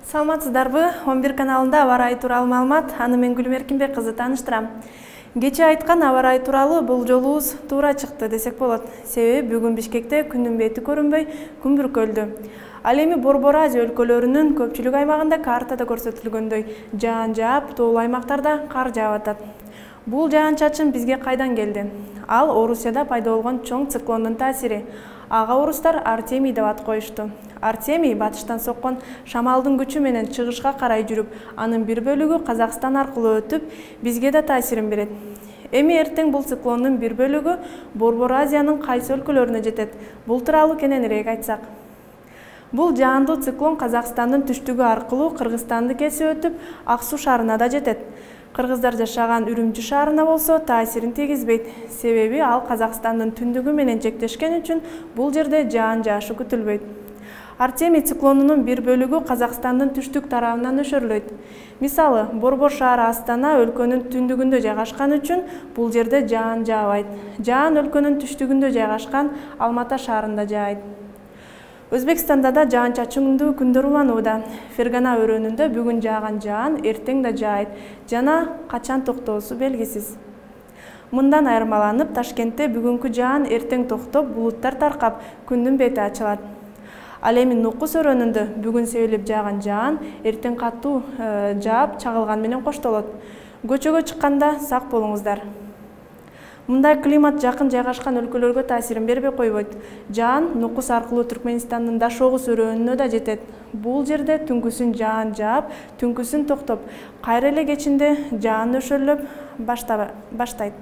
Саламатсыздарбы? 11 каналында аба ырайы тууралуу маалымат. Аны мен Гүлүм Эркинбек кызы тааныштырам. Кечээ айткан аба ырайы тууралуу бул жолубуз туура чыкты десек болот. Себеби бүгүн Бишкекте күндүн бети көрүнбөй, күн бүркөлдү. Ал эми Борбор Азия өлкөлөрүнүн көпчүлүк аймагында картада көрсөтүлгөндөй жаан жаап, тоолуу аймактарда кар жаап атат. Бул жаан-чачын бизге кайдан келди? Ал Орусияда пайда болгон чоң циклондун таасири. Ага орустар Артемий деп ат коюшту. Артемий батыштан соккон шамалдын күчү менен чыгышка карай жүрүп, анын бир бөлүгү Казакстан аркылуу өтүп, бизге да таасирин берет. Эми эртең бул циклондун бир бөлүгү Борбор Азиянын кайсы өлкөлөрүнө жетет? Бул тууралуу кененирээк айтсак. Бул жаандуу циклон Казакстандын түштүгү аркылуу Кыргызстанды кесип өтүп, Ак Суу шаарына да жетет. Кыргыздар жашаган Үрүмчү шаарына болсо таасирин тийгизбейт. Себеби ал Казакстандын түндүгү менен чектешкен үчүн бул жерде жаан жаашы күтүлбөйт. Артемий циклонунун бир бөлүгү Казакстандын түштүк тарабынан өшөрүлөт. Мисалы, Борбор шаары Астана өлкөнүн түндүгүндө жайгашкан үчүн бул жерде жаан жаабайт. Жаан өлкөнүн түштүгүндө жайгашкан Алмата шаарында жаайт. Өзбекстанда да жаан-чачындуу күндөр уланууда. Фергана өрөөнүндө бүгүн жааган жаан эртең да жаайт жана качан токтоосу белгисиз. Мындан айырмаланып, Ташкентте бүгүнкү жаан эртең токтоп, булуттар таркап, күндүн бети ачылат. Ал эми Нукус өрөөнүндө бүгүн себелеп жааган жаан эртең катуу жаап, чагылган менен коштолот. Көчөгө чыкканда сак болуңуздар. Мындай климат жакын жайгашкан өлкөлөргө таасирин бербей койбойт. Жаан Нукус аркылуу Түркмөнстандын Дашогуз өрөөнүнө да жетет. Бул жерде түнкүсүн жаан жаап, түнкүсүн токтоп, кайра эле кечинде жаан нөшөрлөп баштайт.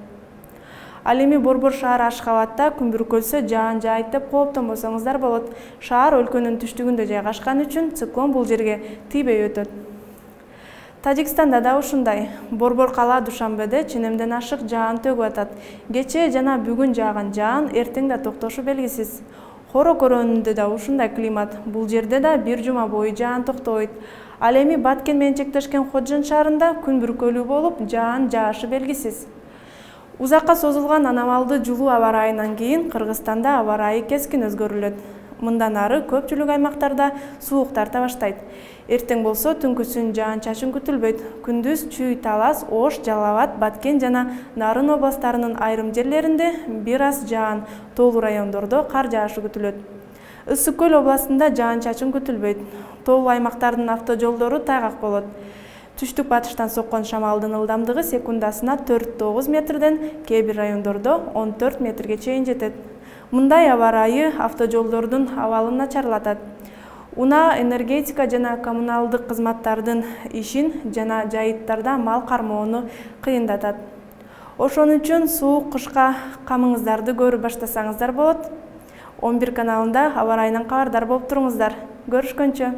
Ал эми Борбор шаары Ашхабадда күн бүркөлсө жаан жаайт деп кооптонбосоңуздар болот. Шаар өлкөнүн түштүгүндө жайгашкан үчүн циклон бул жерге тийбей өтөт. Тажикстанда да ушундай. Борбор кала Душанбеде ченемден ашык жаан төгүп атат. Кечээ жана бүгүн жааган жаан эртең да токтошу белгисиз. Хорок өрөөнүндө да ушундай климат. Бул жерде да бир жума бою жаан токтобойт. Ал эми Баткен менен чектешкен Ходжон шаарында күн бүркөлүү болуп, жаан жаашы белгисиз. Узакка созулган аномалдуу жылуу аба ырайынан кийин Кыргызстанда аба ырайы кескин өзгөрүлөт. Мындан ары көпчүлүк аймактарда суук тарта баштайт. Эртең болсо түнкүсүн жаан-чачын күтүлбөйт. Күндүз Чүй, Талас, Ош, Жалал Абад, Баткен жана Нарын областарынын айрым жерлеринде бир аз жаан, тоолуу райондордо кар жаашы күтүлөт. Ысык Көл областында жаан-чачын күтүлбөйт. Тоолуу аймактардын автожолдору тайгак болот. Түштүк батыштан соккон шамалдын ылдамдыгы секундасына 4-9 метрден, кээ бир райондордо 14 метрге чейин жетет. Мындай аба ырайы автожолдордун абалын начарлатат. Унаа, энергетика жана коммуналдык кызматтардын ишин жана жайыттарда мал кармоону кыйындатат. Ошон үчүн суук кышка камыңыздарды көрүп баштасаңыздар болот. 11 каналында аба ырайынан кабардар болуп туруңуздар. Көрүшкөнчө.